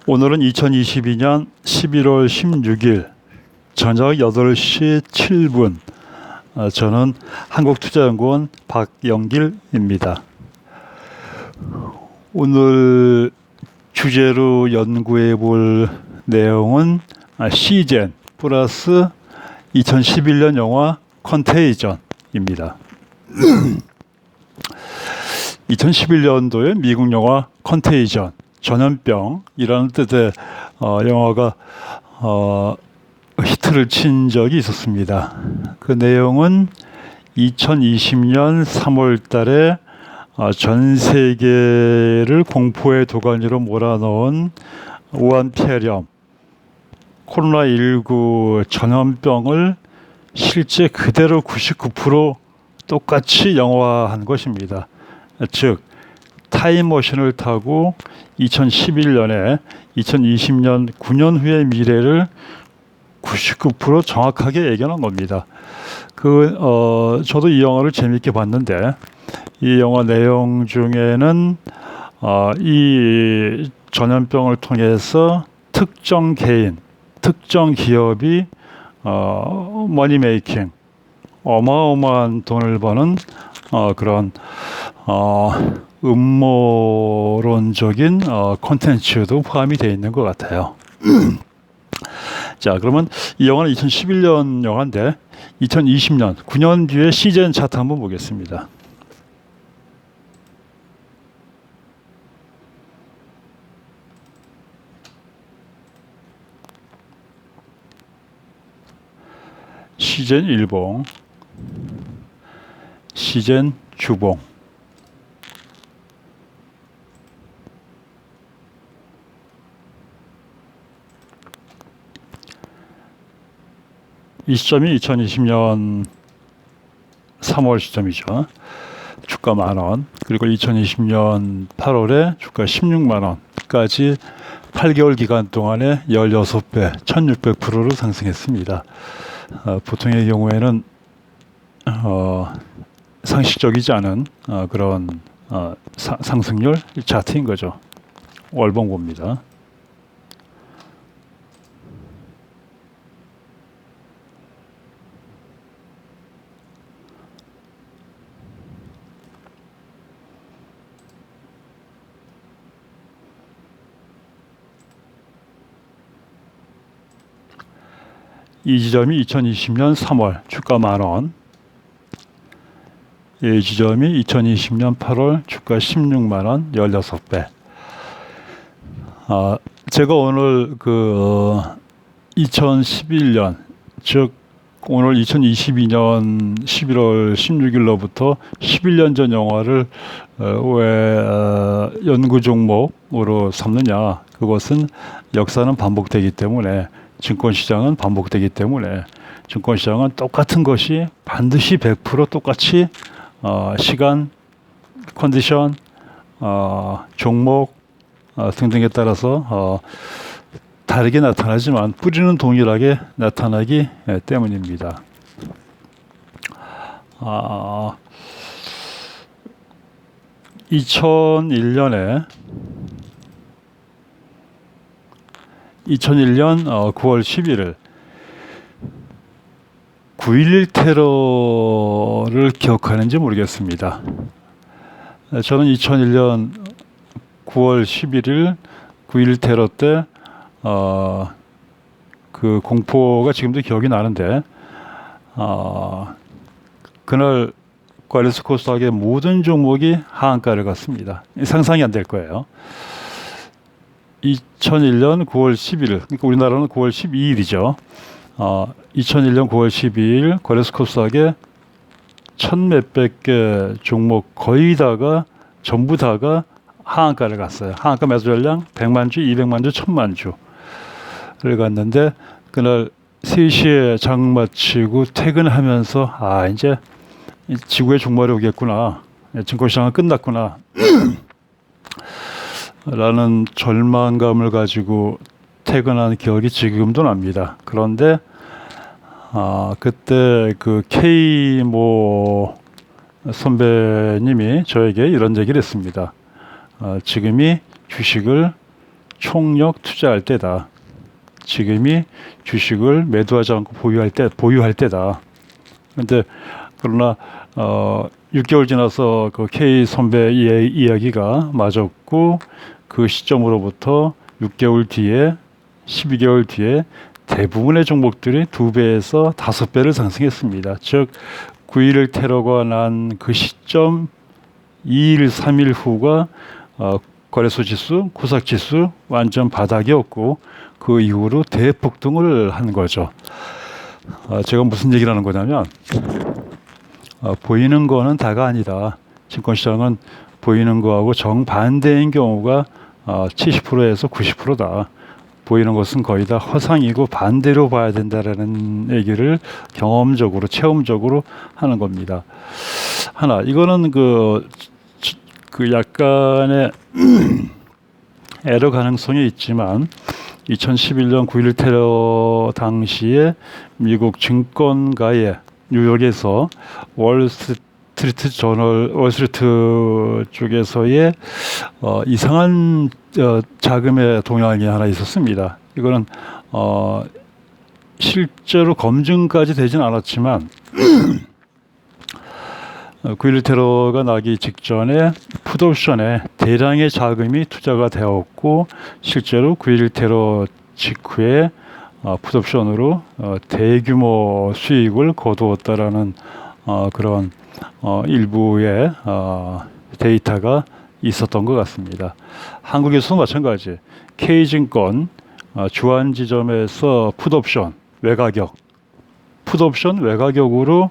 오늘은 2022년 11월 16일 저녁 8시 7분. 저는 한국투자연구원 박영길입니다. 오늘 주제로 연구해 볼 내용은 시젠 플러스 2011년 영화 컨테이전입니다. 2011년도에 미국 영화 컨테이전, 전염병이라는 뜻의 영화가 히트를 친 적이 있었습니다. 그 내용은 2020년 3월 달에 전 세계를 공포의 도가니로 몰아넣은 우한폐렴, 코로나19 전염병을 실제 그대로 99% 똑같이 영화한 것입니다. 즉 타임머신을 타고 2011년에 2020년 9년 후의 미래를 99% 정확하게 예견한 겁니다. 저도 이 영화를 재밌게 봤는데 이 영화 내용 중에는 이 전염병을 통해서 특정 개인, 특정 기업이 머니메이킹, 어마어마한 돈을 버는 그런 음모론적인 콘텐츠도 포함이 되어 있는 것 같아요. 자, 그러면 이 영화는 2011년 영화인데 2020년 9년 뒤에 시즌 차트 한번 보겠습니다. 시즌 일봉, 시즌 주봉. 이 시점이 2020년 3월 시점이죠. 주가 10,000원. 그리고 2020년 8월에 주가 16만 원까지 8개월 기간 동안에 16배, 1600%로 상승했습니다. 보통의 경우에는 상식적이지 않은 그런 상승률 차트인 거죠. 월봉고입니다. 이 지점이 2020년 3월 주가 10,000원, 이 지점이 2020년 8월 주가 16만 원, 16배. 제가 오늘 2011년, 즉 오늘 2022년 11월 16일로부터 11년 전 영화를 왜 연구 종목으로 삼느냐? 그것은 역사는 반복되기 때문에, 증권시장은 반복되기 때문에 증권시장은 똑같은 것이 반드시 100% 똑같이 시간, 컨디션, 종목 등등에 따라서 다르게 나타나지만 뿌리는 동일하게 나타나기 때문입니다. 2001년 9월 11일 9.11 테러를 기억하는지 모르겠습니다. 저는 2001년 9월 11일 9.11 테러 때 그 공포가 지금도 기억이 나는데 그날 괄리스 코스닥의 모든 종목이 하한가를 갔습니다. 상상이 안 될 거예요. 2001년 9월 11일, 그러니까 우리나라는 9월 12일이죠. 2001년 9월 12일 괄리스 코스닥의 천몇백 개 종목 거의 다가 전부 다가 하한가를 갔어요. 하한가 매수 전량 100만 주, 200만 주, 1000만 주를 갔는데 그날 3시에 장 마치고 퇴근하면서 이제 지구의 종말이 오겠구나. 증권시장은 끝났구나. 라는 절망감을 가지고 퇴근한 기억이 지금도 납니다. 그런데 그때 그 K모 선배님이 저에게 이런 얘기를 했습니다. 지금이 주식을 총력 투자할 때다. 지금이 주식을 매도하지 않고 보유할 때다. 근데 그러나 6개월 지나서 그 K 선배 이야기가 맞았고, 그 시점으로부터 6개월 뒤에 12개월 뒤에 대부분의 종목들이 2배에서 5배를 상승했습니다. 즉 9.11 테러가 난 그 시점 2일, 3일 후가 거래소 지수, 코스닥 지수 완전 바닥이었고, 그 이후로 대폭등을 한 거죠. 제가 무슨 얘기를 하는 거냐면, 보이는 거는 다가 아니다. 증권시장은 보이는 거하고 정반대인 경우가 70%에서 90%다. 보이는 것은 거의 다 허상이고 반대로 봐야 된다라는 얘기를 경험적으로, 체험적으로 하는 겁니다. 하나, 이거는 그 약간의 에러 가능성이 있지만, 2011년 9.11 테러 당시에 미국 증권가의 뉴욕에서 월스트리트 쪽에서의 이상한 자금의 동향이 하나 있었습니다. 이거는 실제로 검증까지 되진 않았지만 9.11 테러가 나기 직전에 풋옵션에 대량의 자금이 투자가 되었고, 실제로 9.11 테러 직후에 풋옵션으로 대규모 수익을 거두었다라는 그런 일부의 데이터가 있었던 것 같습니다. 한국에서도 마찬가지. K증권 주한 지점에서 풋옵션 외가격으로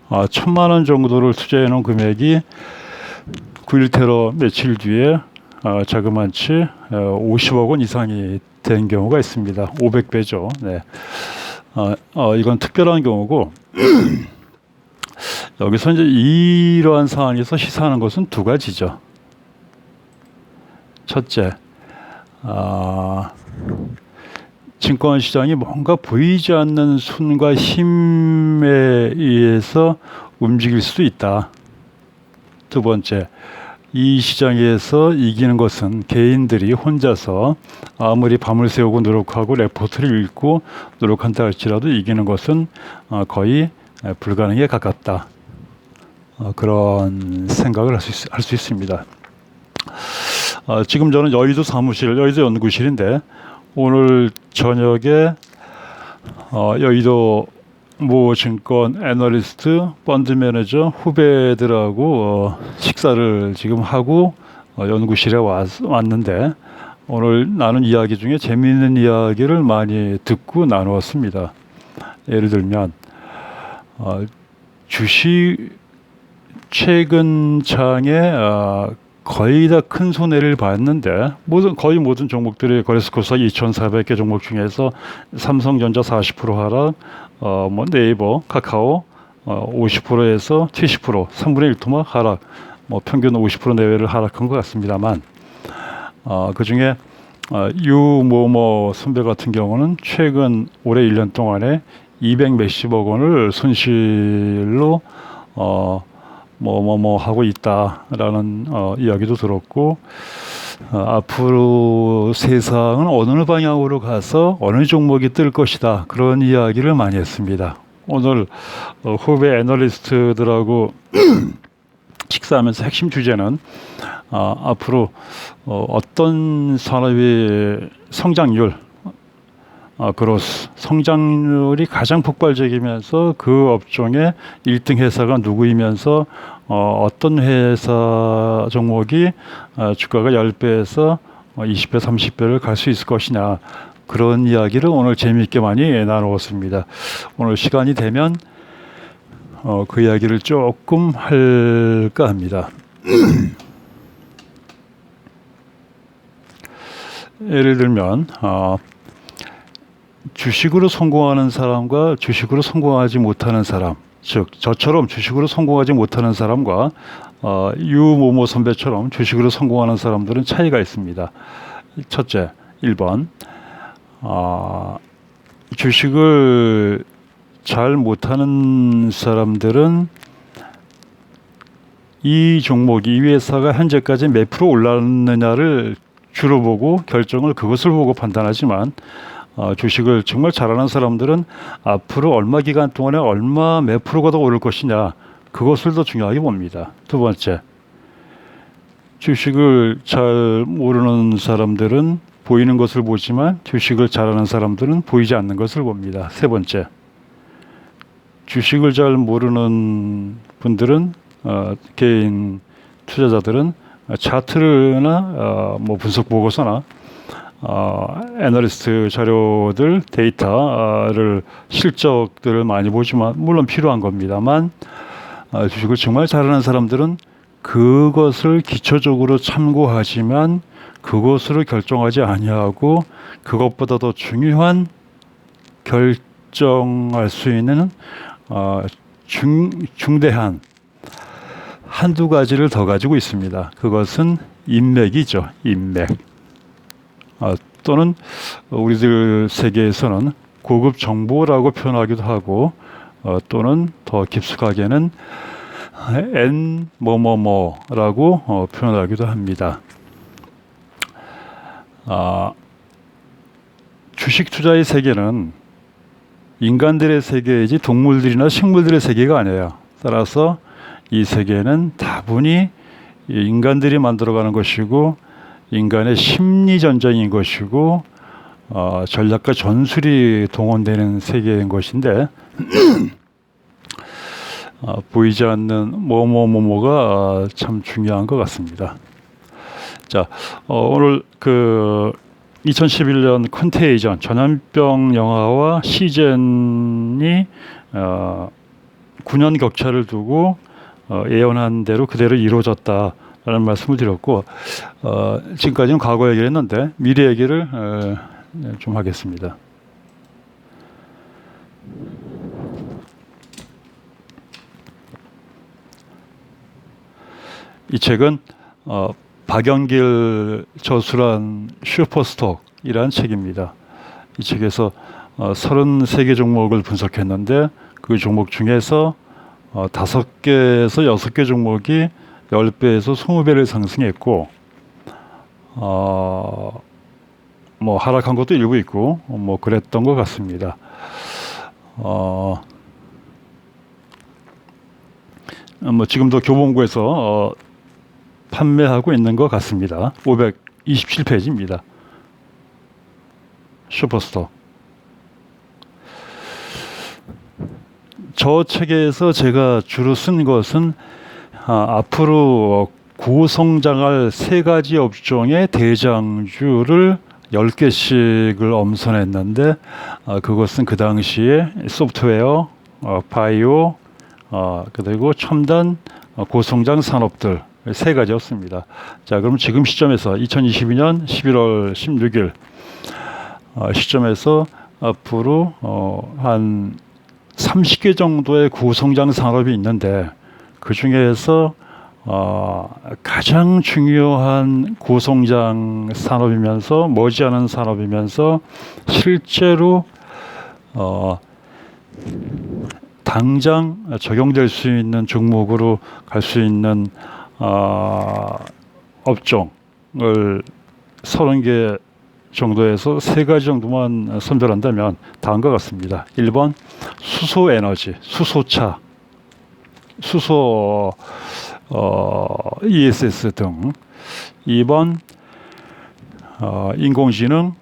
1,000만 원 정도를 투자해 놓은 금액이 9.11 테러 며칠 뒤에 자그마치 50억 원 이상이 된 경우가 있습니다. 500배죠. 네. 이건 특별한 경우고, 여기서 이제 이러한 상황에서 시사하는 것은 두 가지죠. 첫째, 증권시장이 뭔가 보이지 않는 순과 힘에 의해서 움직일 수도 있다. 두 번째, 이 시장에서 이기는 것은 개인들이 혼자서 아무리 밤을 새우고 노력하고 레포트를 읽고 노력한다 할지라도 이기는 것은 거의 불가능에 가깝다. 그런 생각을 할 수 있습니다. 지금 저는 여의도 연구실인데, 오늘 저녁에 여의도 모 증권 애널리스트, 펀드 매니저 후배들하고 식사를 지금 하고 연구실에 왔는데, 오늘 나눈 이야기 중에 재미있는 이야기를 많이 듣고 나누었습니다. 예를 들면 주식 최근 장에 거의 다 큰 손해를 봤는데, 거의 모든 종목들이 거래소 코스닥 2,400개 종목 중에서 삼성전자 40% 하락, 네이버, 카카오 50%에서 70%, 3분의 1 토막 하락, 평균 50% 내외를 하락한 것 같습니다만, 그 중에 유모모 선배 같은 경우는 최근 올해 1년 동안에 200 몇십억 원을 손실로 하고 있다라는 이야기도 들었고, 앞으로 세상은 어느 방향으로 가서 어느 종목이 뜰 것이다, 그런 이야기를 많이 했습니다. 오늘 후배 애널리스트들하고 식사하면서 핵심 주제는 앞으로 어떤 산업의 성장률이 가장 폭발적이면서 그 업종의 1등 회사가 누구이면서 어떤 회사 종목이 주가가 10배에서 20배, 30배를 갈 수 있을 것이냐, 그런 이야기를 오늘 재미있게 많이 나누었습니다. 오늘 시간이 되면 그 이야기를 조금 할까 합니다. 예를 들면 주식으로 성공하는 사람과 주식으로 성공하지 못하는 사람, 즉 저처럼 주식으로 성공하지 못하는 사람과 유모모 선배처럼 주식으로 성공하는 사람들은 차이가 있습니다. 첫째, 1번 주식을 잘 못하는 사람들은 이 회사가 현재까지 몇 프로 올랐느냐를 주로 보고 결정을 그것을 보고 판단하지만 주식을 정말 잘하는 사람들은 앞으로 얼마 기간 동안에 얼마 몇 프로가 더 오를 것이냐 그것을 더 중요하게 봅니다. 두 번째, 주식을 잘 모르는 사람들은 보이는 것을 보지만 주식을 잘하는 사람들은 보이지 않는 것을 봅니다. 세 번째, 주식을 잘 모르는 분들은 개인 투자자들은 차트나 뭐 분석 보고서나 애널리스트 자료들 데이터를 실적들을 많이 보지만 물론 필요한 겁니다만 주식을 정말 잘하는 사람들은 그것을 기초적으로 참고하지만 그것으로 결정하지 아니하고 그것보다 더 중요한 결정할 수 있는 중대한 한두 가지를 더 가지고 있습니다. 그것은 인맥이죠. 인맥. 또는 우리들 세계에서는 고급 정보라고 표현하기도 하고 또는 더 깊숙하게는 N 뭐뭐뭐라고 표현하기도 합니다. 주식 투자의 세계는 인간들의 세계이지 동물들이나 식물들의 세계가 아니에요. 따라서 이 세계는 다분히 인간들이 만들어가는 것이고 인간의 심리 전쟁인 것이고 전략과 전술이 동원되는 세계인 것인데 보이지 않는 뭐뭐뭐뭐가 참 중요한 것 같습니다. 자, 오늘 그 2011년 컨테이전 전염병 영화와 시즌이 9년 격차를 두고 예언한 대로 그대로 이루어졌다라는 말씀을 드렸고 지금까지는 과거 얘기를 했는데 미래 얘기를 좀 하겠습니다. 이 책은 박영길 저술한 슈퍼스톡이라는 책입니다. 이 책에서 33개 종목을 분석했는데 그 종목 중에서 5개에서 6개 종목이 10배에서 20배를 상승했고 뭐 하락한 것도 일부 있고 뭐 그랬던 것 같습니다. 뭐 지금도 교보문고에서 판매하고 있는 것 같습니다. 527페이지입니다. 슈퍼스톡. 저 책에서 제가 주로 쓴 것은 앞으로 고성장할 3가지 업종의 대장주를 10개씩을 엄선했는데 그것은 그 당시에 소프트웨어, 바이오, 그리고 첨단 고성장 산업들 3가지였습니다. 자, 그럼 지금 시점에서 2022년 11월 16일 시점에서 앞으로 한 30개 정도의 고성장 산업이 있는데 그 중에서 가장 중요한 고성장 산업이면서 머지않은 산업이면서 실제로 당장 적용될 수 있는 종목으로 갈 수 있는 업종을 30개 정도에서 3가지 정도만 선별한다면 다음과 같습니다. 1번 수소에너지, 수소차, 수소 ESS 등. 2번 인공지능,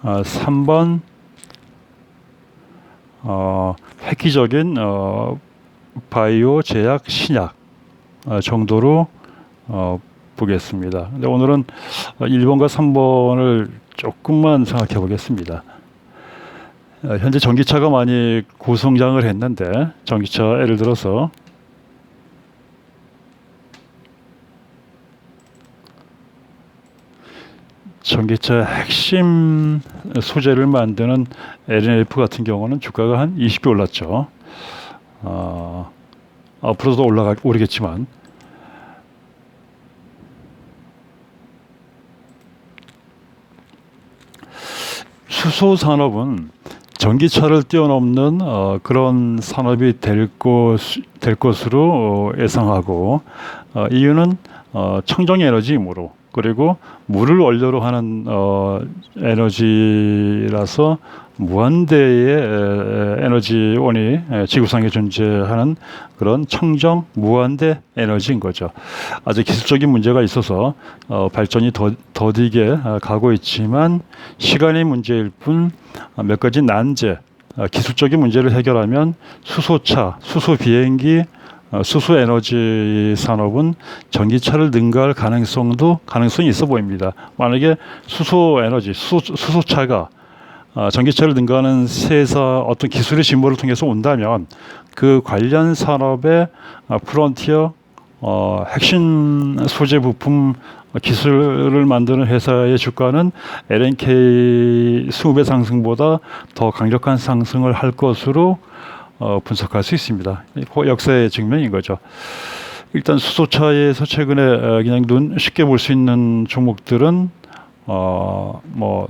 3번 획기적인 바이오, 제약, 신약 정도로 보겠습니다. 근데 오늘은 1번과 3번을 조금만 생각해 보겠습니다. 현재 전기차가 많이 고성장을 했는데 전기차 예를 들어서 전기차 핵심 소재를 만드는 LNF 같은 경우는 주가가 한 20배 올랐죠. 앞으로도 오르겠지만 수소 산업은 전기차를 뛰어넘는 그런 산업이 될 것으로 예상하고 이유는 청정 에너지이므로 그리고 물을 원료로 하는 에너지라서 무한대의 에너지원이 지구상에 존재하는 그런 청정 무한대 에너지인 거죠. 아직 기술적인 문제가 있어서 발전이 더디게 가고 있지만 시간의 문제일 뿐 몇 가지 난제, 기술적인 문제를 해결하면 수소차, 수소 비행기, 수소 에너지 산업은 전기차를 능가할 가능성이 있어 보입니다. 만약에 수소 에너지, 수소차가 전기차를 능가하는 새에서 어떤 기술의 진보를 통해서 온다면 그 관련 산업의 프론티어 핵심 소재 부품 기술을 만드는 회사의 주가는 LNK 20배 상승보다 더 강력한 상승을 할 것으로 분석할 수 있습니다. 역사의 증명인 거죠. 일단 수소차에서 최근에 그냥 눈 쉽게 볼 수 있는 종목들은 뭐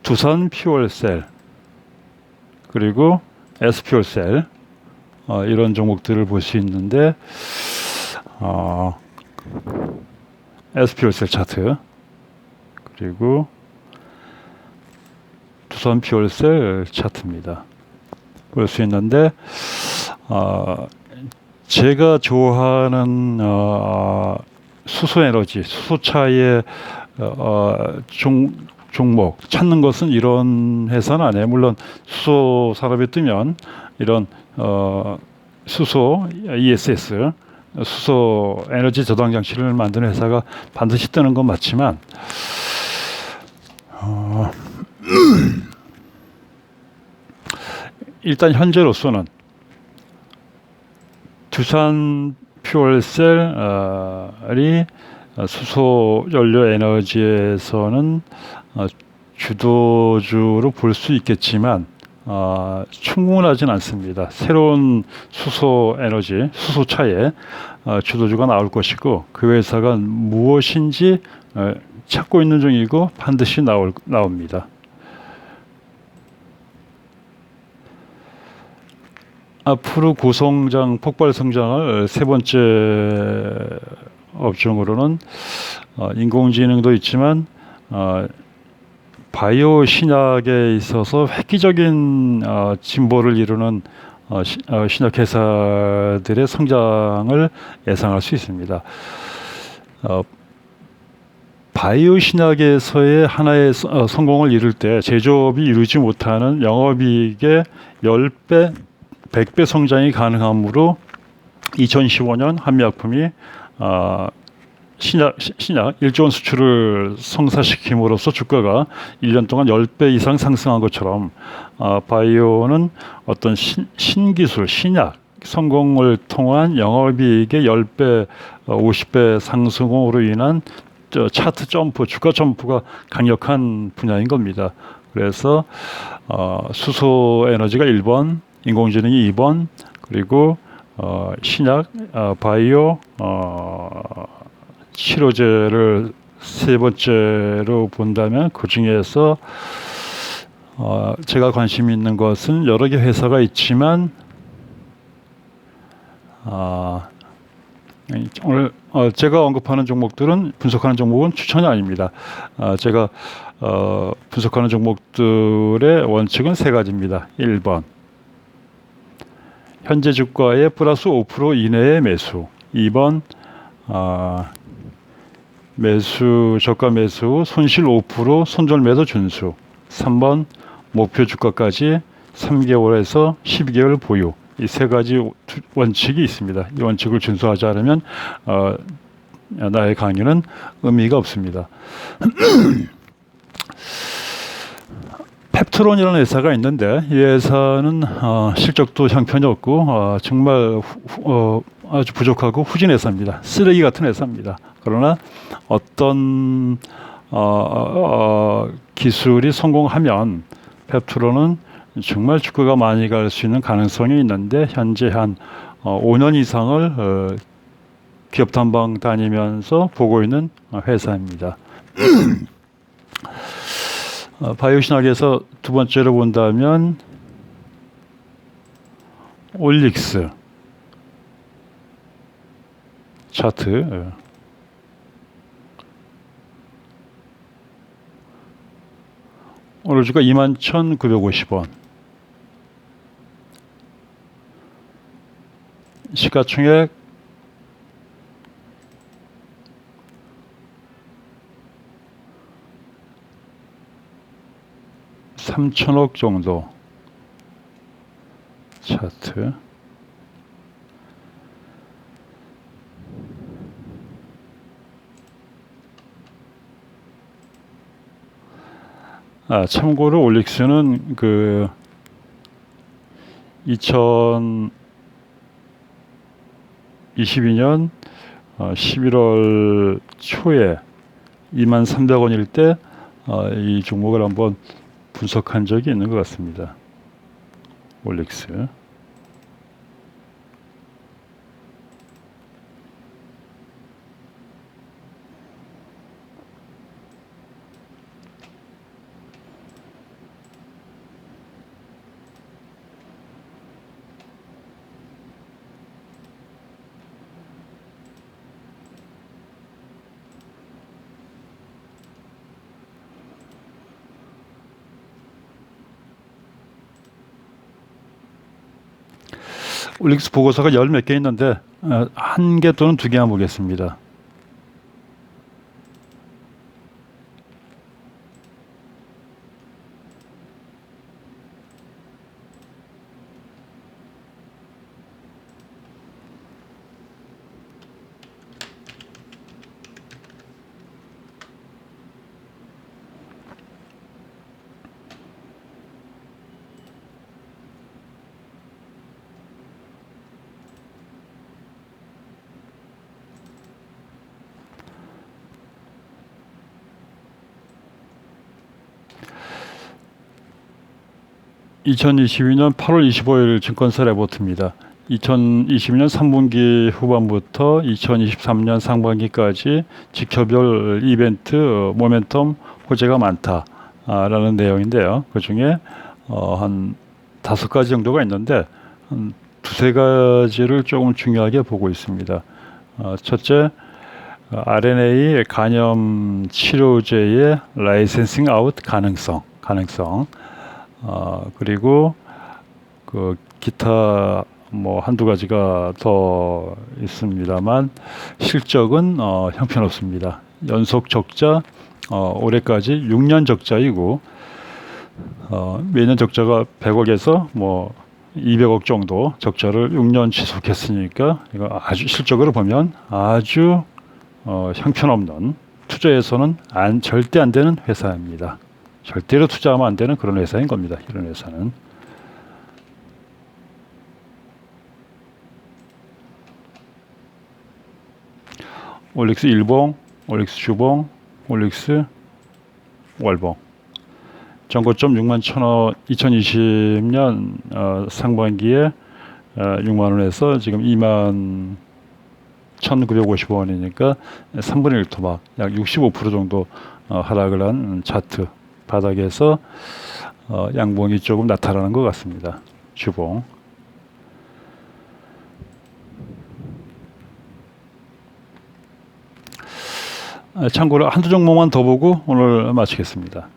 두산 퓨얼셀 그리고 S퓨얼셀 이런 종목들을 볼 수 있는데 S퓨얼셀 차트 그리고 두산 퓨얼셀 차트입니다. 볼 수 있는데 제가 좋아하는 수소에너지, 수소차의 종목 찾는 것은 이런 회사는 아니에요. 물론 수소 산업에 뜨면 이런 수소 ESS, 수소 에너지 저장 장치를 만드는 회사가 반드시 뜨는 건 맞지만 일단 현재로서는 두산 퓨얼셀이 수소 연료 에너지에서는 주도주로 볼 수 있겠지만 충분하진 않습니다. 새로운 수소 에너지, 수소차에 주도주가 나올 것이고 그 회사가 무엇인지 찾고 있는 중이고 반드시 나옵니다. 앞으로 고성장, 폭발 성장을 세 번째 업종으로는 인공지능도 있지만 바이오 신약에 있어서 획기적인 진보를 이루는 신약 회사들의 성장을 예상할 수 있습니다. 바이오 신약에서의 하나의 성공을 이룰 때 제조업이 이루지 못하는 영업이익의 10배, 100배 성장이 가능하므로 2015년 한미약품이 신약 1조 원 수출을 성사시킴으로써 주가가 1년 동안 10배 이상 상승한 것처럼 바이오는 어떤 신기술, 신약 성공을 통한 영업이익의 10배, 50배 상승으로 인한 차트 점프, 주가 점프가 강력한 분야인 겁니다. 그래서 수소 에너지가 1번, 인공지능이 2번, 그리고 신약, 바이오, 치료제를 세 번째로 본다면 그 중에서 제가 관심 있는 것은 여러 개 회사가 있지만 오늘 제가 언급하는 종목들은 분석하는 종목은 추천이 아닙니다. 제가 분석하는 종목들의 원칙은 세 가지입니다. 1번 현재 주가의 플러스 5% 이내의 매수. 2번 저가 매수 손실 5% 손절 매도 준수. 3번 목표 주가까지 3개월에서 12개월 보유. 이 세 가지 원칙이 있습니다. 이 원칙을 준수하지 않으면 나의 강의는 의미가 없습니다. 펩트론이라는 회사가 있는데 이 회사는 실적도 형편없고 정말 아주 부족하고 후진 회사입니다. 쓰레기 같은 회사입니다. 그러나 어떤 기술이 성공하면 펩트론은 정말 주가가 많이 갈 수 있는 가능성이 있는데 현재 한 5년 이상을 기업 탐방 다니면서 보고 있는 회사입니다. 바이오 신약에서 두 번째로 본다면 올릭스 차트 오늘 주가 21,950원. 시가총액 3천억 정도. 차트. 참고로 올릭스는 그 2022년 11월 초에 23,300원일 때 이 종목을 한번 분석한 적이 있는 것 같습니다. 올릭스. 올릭스 보고서가 열 몇 개 있는데 한 개 또는 두 개만 보겠습니다. (2022년 8월 25일) 증권사 레포트입니다. 2022년 3분기 후반부터 2023년 상반기까지 지표별 이벤트 모멘텀 호재가 많다라는 내용인데요. 그 중에 한 5가지 정도가 있는데 한 두세 가지를 조금 중요하게 보고 있습니다. 첫째, RNA 간염 치료제의 라이센싱 아웃 가능성. 그리고 그 기타 뭐 한두 가지가 더 있습니다만 실적은 형편없습니다. 연속 적자, 올해까지 6년 적자이고 매년 적자가 100억에서 뭐 200억 정도 적자를 6년 지속했으니까 이거 아주 실적으로 보면 아주 형편없는, 투자에서는 절대 안 되는 회사입니다. 절대로 투자하면 안 되는 그런 회사인 겁니다. 이런 회사는. 올릭스 일봉, 올릭스 주봉, 올릭스 월봉. 전고점 61,000원, 2020년 상반기에 6만원에서 지금 21,950원이니까 3분의 1 토막, 약 65% 정도 하락을 한 차트 바닥에서 양봉이 조금 나타나는 것 같습니다. 주봉. 참고로 한두 종목만 더 보고 오늘 마치겠습니다.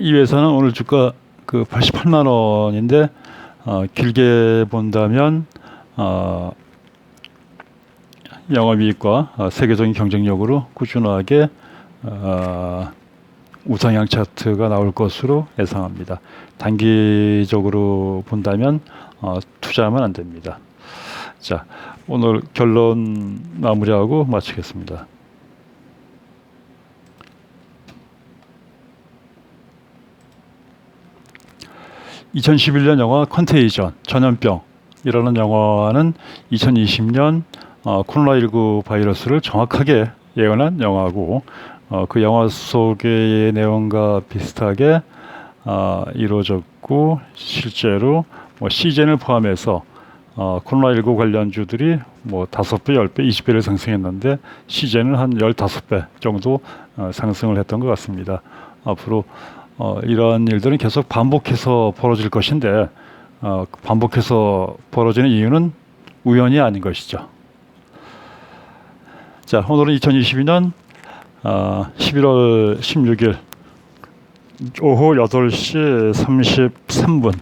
이 회사는 오늘 주가 그 88만 원인데 길게 본다면 영업이익과 세계적인 경쟁력으로 꾸준하게 우상향 차트가 나올 것으로 예상합니다. 단기적으로 본다면 투자하면 안 됩니다. 자, 오늘 결론 마무리하고 마치겠습니다. 2011년 영화 컨테이전, 전염병이라는 영화는 2020년 코로나19 바이러스를 정확하게 예언한 영화고, 그 영화 속의 내용과 비슷하게 이루어졌고 실제로 뭐 시즌을 포함해서 코로나19 관련주들이 뭐 5배, 10배, 20배를 상승했는데 시즌은 한 15배 정도 상승을 했던 것 같습니다. 앞으로 이러한 일들은 계속 반복해서 벌어질 것인데 반복해서 벌어지는 이유는 우연이 아닌 것이죠. 자, 오늘은 2022년 11월 16일 오후 8시 33분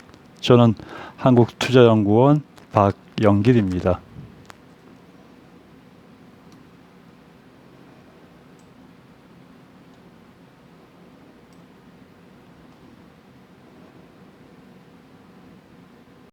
저는 한국투자연구원 박영길입니다.